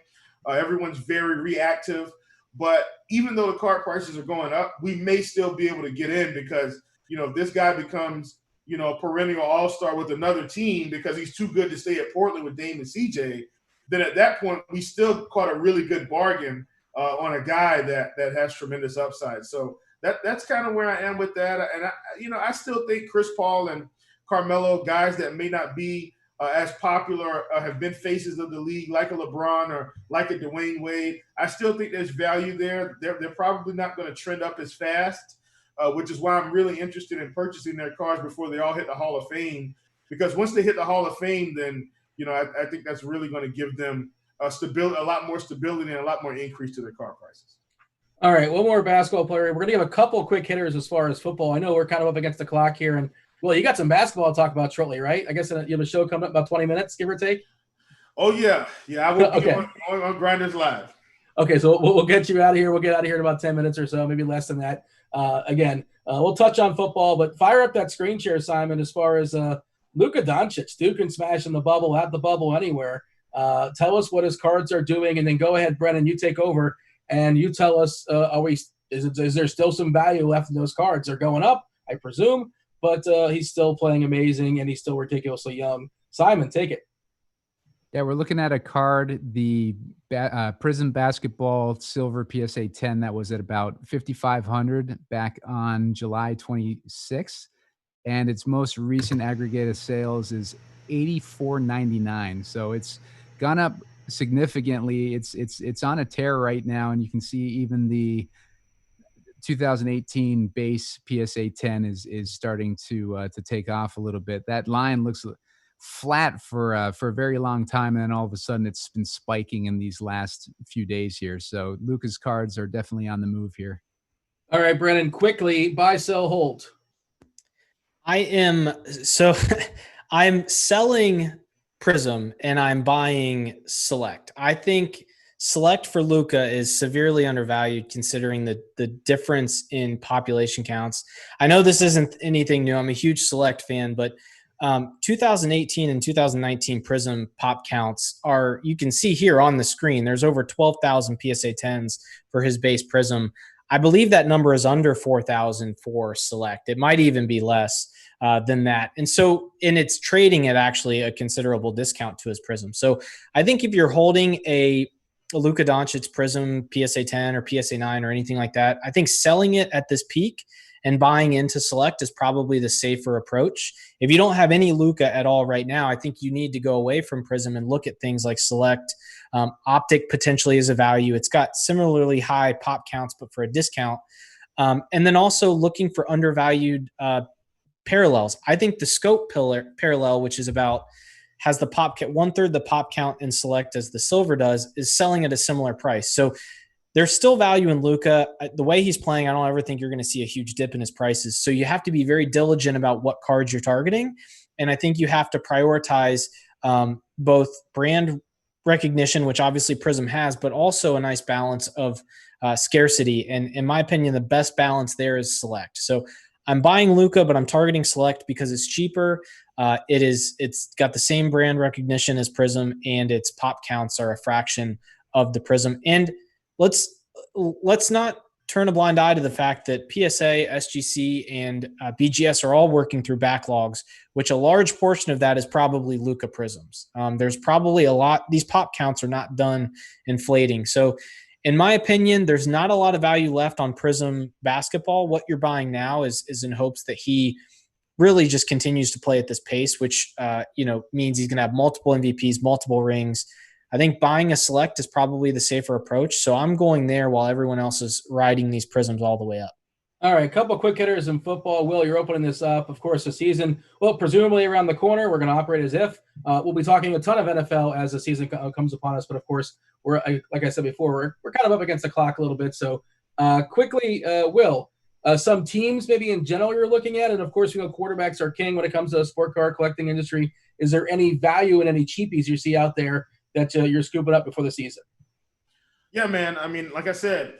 Everyone's very reactive. But even though the card prices are going up, we may still be able to get in because, if this guy becomes, a perennial all-star with another team because he's too good to stay at Portland with Dame and CJ, then at that point we still caught a really good bargain on a guy that has tremendous upside. So that's kind of where I am with that. And, I still think Chris Paul and Carmelo, guys that may not be as popular, have been faces of the league like a LeBron or like a Dwayne Wade. I still think there's value there. They're probably not going to trend up as fast, which is why I'm really interested in purchasing their cards before they all hit the Hall of Fame. Because once they hit the Hall of Fame, then I think that's really going to give them a lot more stability and a lot more increase to their card prices. All right, one more basketball player. We're going to give a couple quick hitters as far as football. I know we're kind of up against the clock here, and well, you got some basketball to talk about shortly, right? I guess you have a show coming up about 20 minutes, give or take. Oh yeah, I will be on Grinders Live. Okay, so we'll get you out of here. We'll get out of here in about 10 minutes or so, maybe less than that. Again, we'll touch on football, but fire up that screen share, Simon, as far as Luka Doncic, Duke and smash in the bubble, at the bubble, anywhere. Tell us what his cards are doing, and then go ahead, Brennan, you take over, and you tell us, is there still some value left in those cards? They're going up, I presume, but he's still playing amazing, and he's still ridiculously young. Simon, take it. Yeah, we're looking at a card, the Prism Basketball Silver PSA 10 that was at about 5,500 back on July 26th, and its most recent aggregated sales is $84.99. So it's gone up significantly. It's on a tear right now, and you can see even the 2018 base PSA 10 is starting to take off a little bit. That line looks flat for a very long time, and then all of a sudden it's been spiking in these last few days here. So Luka's cards are definitely on the move here. All right, Brennan, quickly, buy, sell, hold. I'm selling Prism and I'm buying Select. I think Select for Luka is severely undervalued considering the difference in population counts. I know this isn't anything new. I'm a huge Select fan, but 2018 and 2019 Prism pop counts you can see here on the screen. There's over 12,000 PSA 10s for his base Prism. I believe that number is under 4,000 for select. It might even be less than that. And it's trading at actually a considerable discount to his Prism. So I think if you're holding a Luka Doncic Prism PSA 10 or PSA 9 or anything like that, I think selling it at this peak and buying into select is probably the safer approach. If you don't have any Luka at all right now, I think you need to go away from Prism and look at things like select. Optic potentially is a value. It's got similarly high pop counts, but for a discount. And then also looking for undervalued parallels. I think the scope parallel, which is has the pop count, 1/3 the pop count in select as the silver does, is selling at a similar price. So there's still value in Luka. The way he's playing, I don't ever think you're going to see a huge dip in his prices. So you have to be very diligent about what cards you're targeting. And I think you have to prioritize both brand recognition, which obviously Prism has, but also a nice balance of scarcity. And in my opinion, the best balance there is select. So I'm buying Luka, but I'm targeting select because it's cheaper. It's got the same brand recognition as Prism, and its pop counts are a fraction of the Prism. And let's not turn a blind eye to the fact that PSA, SGC, and BGS are all working through backlogs, which a large portion of that is probably Luka Prisms. There's probably a lot. These pop counts are not done inflating. So in my opinion, there's not a lot of value left on Prism basketball. What you're buying now is in hopes that he really just continues to play at this pace, which means he's going to have multiple MVPs, multiple rings. I think buying a select is probably the safer approach. So I'm going there while everyone else is riding these Prisms all the way up. All right, a couple quick hitters in football. Will, you're opening this up. Of course, the season, well, presumably around the corner. We're going to operate as if. We'll be talking a ton of NFL as the season comes upon us. But, of course, like I said before, we're kind of up against the clock a little bit. So, quickly, Will, some teams maybe in general you're looking at, and, of course, quarterbacks are king when it comes to the sport car collecting industry. Is there any value in any cheapies you see out there that you're scooping up before the season? Yeah, man. I mean, like I said,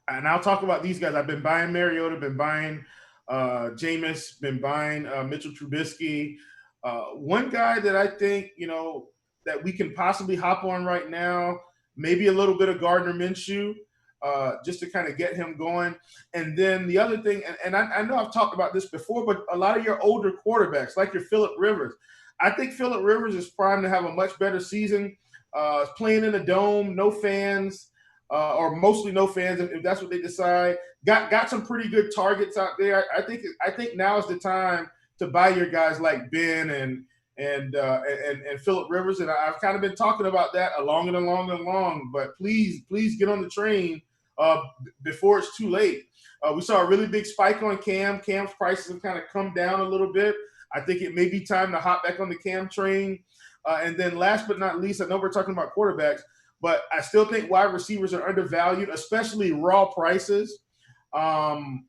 and I'll talk about these guys. I've been buying Mariota, been buying Jameis, been buying Mitchell Trubisky. One guy that I think, that we can possibly hop on right now, maybe a little bit of Gardner Minshew, just to kind of get him going. And then the other thing, and I know I've talked about this before, but a lot of your older quarterbacks, like your Phillip Rivers, I think Phillip Rivers is primed to have a much better season. Playing in a dome, no fans, or mostly no fans, if that's what they decide. Got some pretty good targets out there. I think now is the time to buy your guys like Ben and Phillip Rivers. And I've kind of been talking about that along. But please get on the train before it's too late. We saw a really big spike on Cam. Cam's prices have kind of come down a little bit. I think it may be time to hop back on the Cam train. And then last but not least, I know we're talking about quarterbacks, but I still think wide receivers are undervalued, especially raw prices. I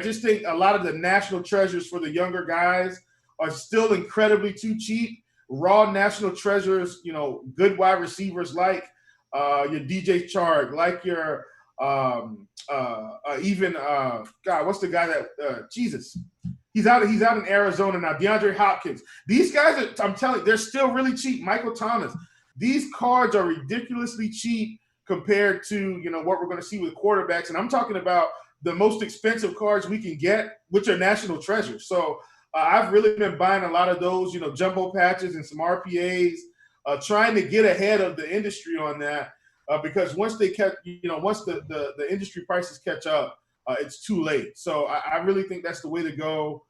just think a lot of the national treasures for the younger guys are still incredibly too cheap. Raw national treasures, good wide receivers like your DJ Chark, like your what's the guy that Jesus? He's out in Arizona now. DeAndre Hopkins. These guys I'm telling you, they're still really cheap. Michael Thomas. These cards are ridiculously cheap compared to, what we're going to see with quarterbacks. And I'm talking about the most expensive cards we can get, which are national treasures. So I've really been buying a lot of those, jumbo patches and some RPAs, trying to get ahead of the industry on that. Because once they once the industry prices catch up, it's too late. So I really think that's the way to go.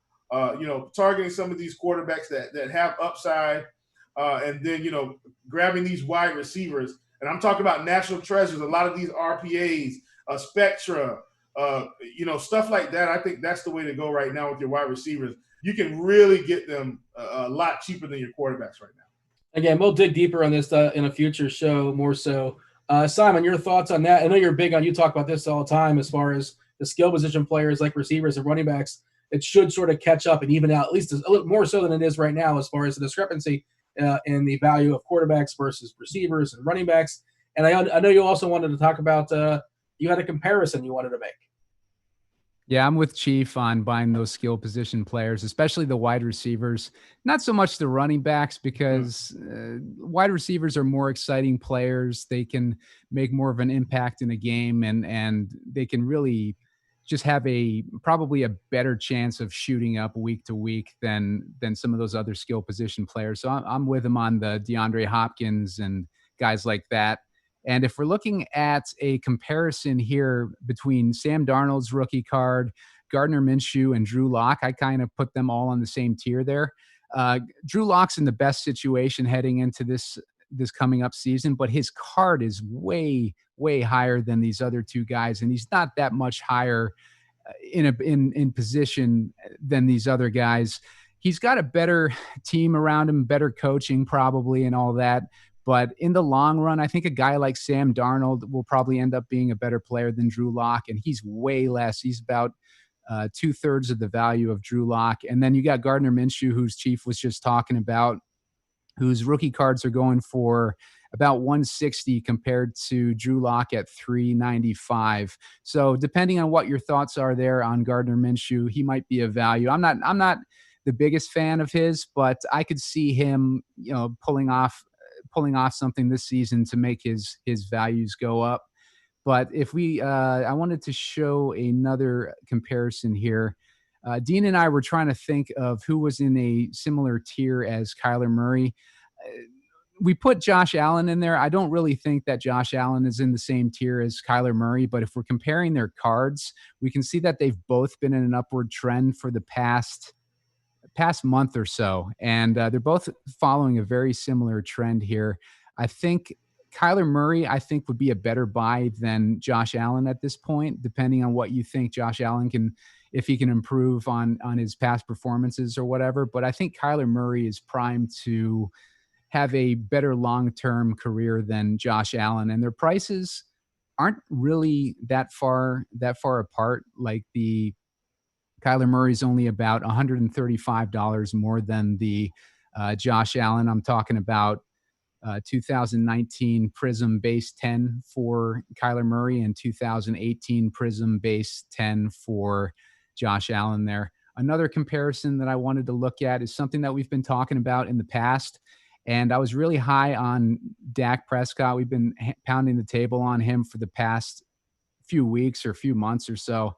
Targeting some of these quarterbacks that have upside, and then grabbing these wide receivers. And I'm talking about national treasures. A lot of these RPAs, Spectra, stuff like that. I think that's the way to go right now with your wide receivers. You can really get them a lot cheaper than your quarterbacks right now. Again, we'll dig deeper on this in a future show, more so. Simon, your thoughts on that? I know you're big on, you talk about this all the time as far as the skill position players like receivers and running backs. It should sort of catch up and even out, at least a little more so than it is right now as far as the discrepancy in the value of quarterbacks versus receivers and running backs. And I know you also wanted to talk about you had a comparison you wanted to make. Yeah, I'm with Chief on buying those skill position players, especially the wide receivers. Not so much the running backs, because wide receivers are more exciting players. They can make more of an impact in a game, and they can really just have probably a better chance of shooting up week to week than some of those other skill position players. So I'm with him on the DeAndre Hopkins and guys like that. And if we're looking at a comparison here between Sam Darnold's rookie card, Gardner Minshew, and Drew Lock, I kind of put them all on the same tier there. Drew Lock's in the best situation heading into this coming up season, but his card is way, way higher than these other two guys, and he's not that much higher in position than these other guys. He's got a better team around him, better coaching probably, and all that. But in the long run, I think a guy like Sam Darnold will probably end up being a better player than Drew Lock, and he's way less. He's about 2/3 of the value of Drew Lock. And then you got Gardner Minshew, whose Chief was just talking about, whose rookie cards are going for about 160 compared to Drew Lock at 395. So depending on what your thoughts are there on Gardner Minshew, he might be a value. I'm not the biggest fan of his, but I could see him, pulling off something this season to make his values go up. But if I wanted to show another comparison here. Dean and I were trying to think of who was in a similar tier as Kyler Murray. We put Josh Allen in there. I don't really think that Josh Allen is in the same tier as Kyler Murray, but if we're comparing their cards, we can see that they've both been in an upward trend for the past month or so. And they're both following a very similar trend here. I think Kyler Murray, would be a better buy than Josh Allen at this point, depending on what you think Josh Allen if he can improve on his past performances or whatever. But I think Kyler Murray is primed to have a better long-term career than Josh Allen. And their prices aren't really that far apart. Like the Kyler Murray's only about $135 more than the Josh Allen. I'm talking about 2019 Prism base 10 for Kyler Murray and 2018 Prism base 10 for Josh Allen there. Another comparison that I wanted to look at is something that we've been talking about in the past. And I was really high on Dak Prescott. We've been pounding the table on him for the past few weeks or few months or so.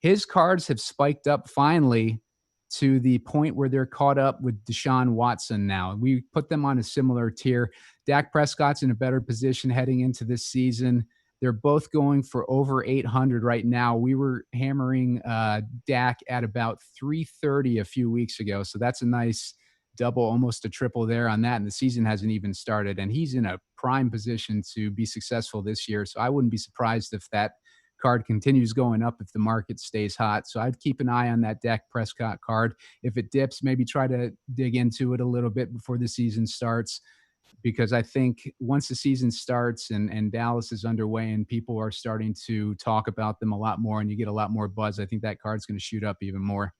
His cards have spiked up finally to the point where they're caught up with Deshaun Watson now. We put them on a similar tier. Dak Prescott's in a better position heading into this season. They're both going for over 800 right now. We were hammering Dak at about 330 a few weeks ago. So that's a nice double, almost a triple there on that. And the season hasn't even started. And he's in a prime position to be successful this year. So I wouldn't be surprised if that card continues going up if the market stays hot. So I'd keep an eye on that Dak Prescott card. If it dips, maybe try to dig into it a little bit before the season starts, because I think once the season starts and Dallas is underway and people are starting to talk about them a lot more and you get a lot more buzz, I think that card's going to shoot up even more.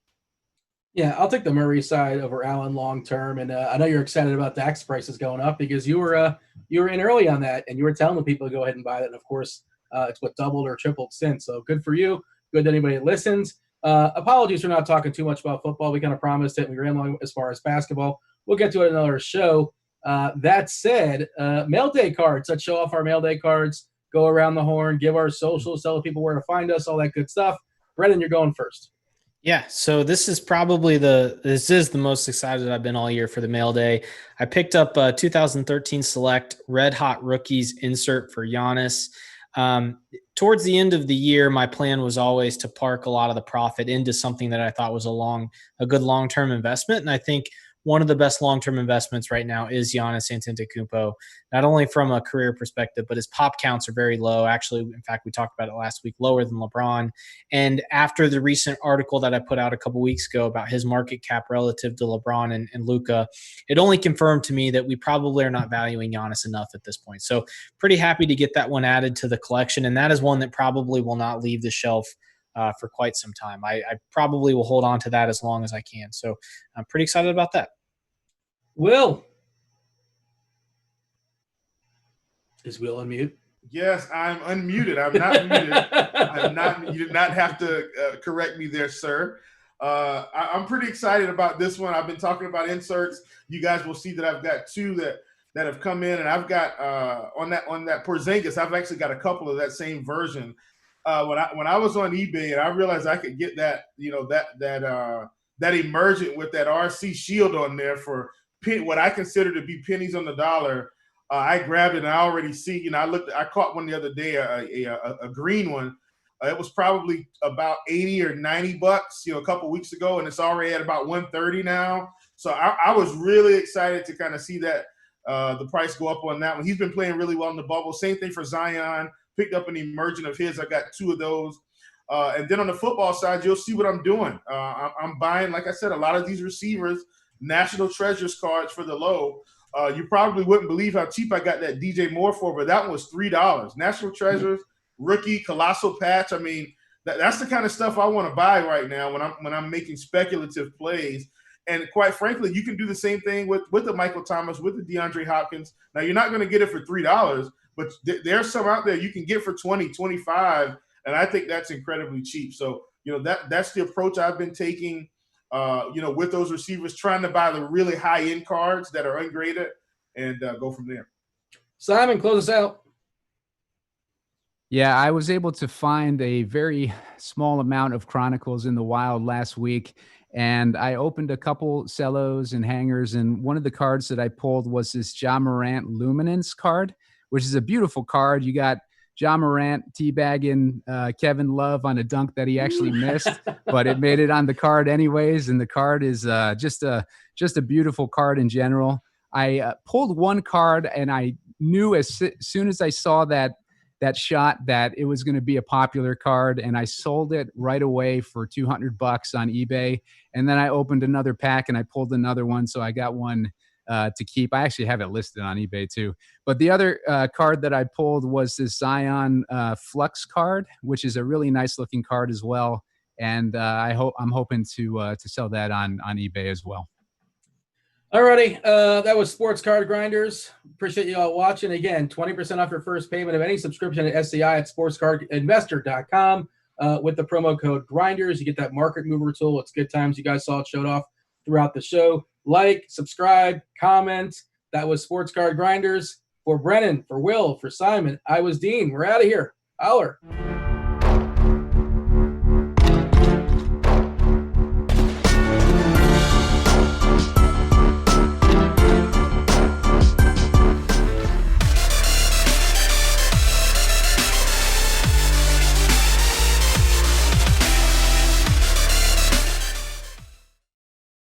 Yeah, I'll take the Murray side over Allen long term, and I know you're excited about Dak's prices going up because you were in early on that, and you were telling the people to go ahead and buy it. And of course, it's what doubled or tripled since. So good for you. Good to anybody that listens. Apologies for not talking too much about football. We kind of promised it. We ran long as far as basketball. We'll get to it in another show. That said, mail day cards. Let's show off our mail day cards. Go around the horn. Give our socials. Tell people where to find us. All that good stuff. Brennan, you're going first. Yeah, so this is the most excited I've been all year for the mail day. I picked up a 2013 Select Red Hot Rookies insert for Giannis. Towards the end of the year, my plan was always to park a lot of the profit into something that I thought was a good long-term investment. And I think one of the best long-term investments right now is Giannis Antetokounmpo, not only from a career perspective, but his pop counts are very low. Actually, in fact, we talked about it last week, lower than LeBron. And after the recent article that I put out a couple weeks ago about his market cap relative to LeBron and Luka, it only confirmed to me that we probably are not valuing Giannis enough at this point. So pretty happy to get that one added to the collection. And that is one that probably will not leave the shelf for quite some time. I probably will hold on to that as long as I can. So I'm pretty excited about that. Will. Is Will on mute? Yes, I'm unmuted. I'm not muted. I'm not. You did not have to correct me there, sir. I'm pretty excited about this one. I've been talking about inserts. You guys will see that I've got two that have come in, and I've got on that Porzingis. I've actually got a couple of that same version. When I was on eBay and I realized I could get that, that emergent with that RC shield on there for what I consider to be pennies on the dollar. I grabbed it and I already see, I caught one the other day, a green one. It was probably about 80 or 90 bucks, a couple weeks ago, and it's already at about 130 now. So I was really excited to kind of see that the price go up on that one. He's been playing really well in the bubble. Same thing for Zion. Picked up an emergent of his. I got two of those. And then on the football side, you'll see what I'm doing. I'm buying, like I said, a lot of these receivers, National Treasures cards for the low. You probably wouldn't believe how cheap I got that DJ Moore for, but that one was $3. National Treasures, rookie, colossal patch. I mean, that's the kind of stuff I want to buy right now when I'm making speculative plays. And quite frankly, you can do the same thing with the Michael Thomas, with the DeAndre Hopkins. Now, you're not going to get it for $3, but there's some out there you can get for 20, 25, and I think that's incredibly cheap. So, that's the approach I've been taking. With those receivers, trying to buy the really high-end cards that are ungraded and go from there. Simon, close us out. Yeah, I was able to find a very small amount of Chronicles in the wild last week, and I opened a couple cellos and hangers, and one of the cards that I pulled was this Ja Morant Luminance card, which is a beautiful card. You got Ja Morant teabagging Kevin Love on a dunk that he actually missed, but it made it on the card anyways. And the card is just a beautiful card in general. I pulled one card, and I knew as soon as I saw that shot that it was going to be a popular card, and I sold it right away for $200 on eBay. And then I opened another pack and I pulled another one, so I got one to keep. I actually have it listed on eBay too. But the other card that I pulled was this Zion Flux card, which is a really nice looking card as well. And I'm hoping to sell that on eBay as well. Alrighty, that was Sports Card Grinders. Appreciate you all watching. Again, 20% off your first payment of any subscription at SCI at sportscardinvestor.com with the promo code Grinders. You get that market mover tool. It's good times. You guys saw it showed off throughout the show. Like, subscribe, comment. That was Sports Card Grinders. For Brennan, for Will, for Simon, I was Dean. We're out of here. Holler.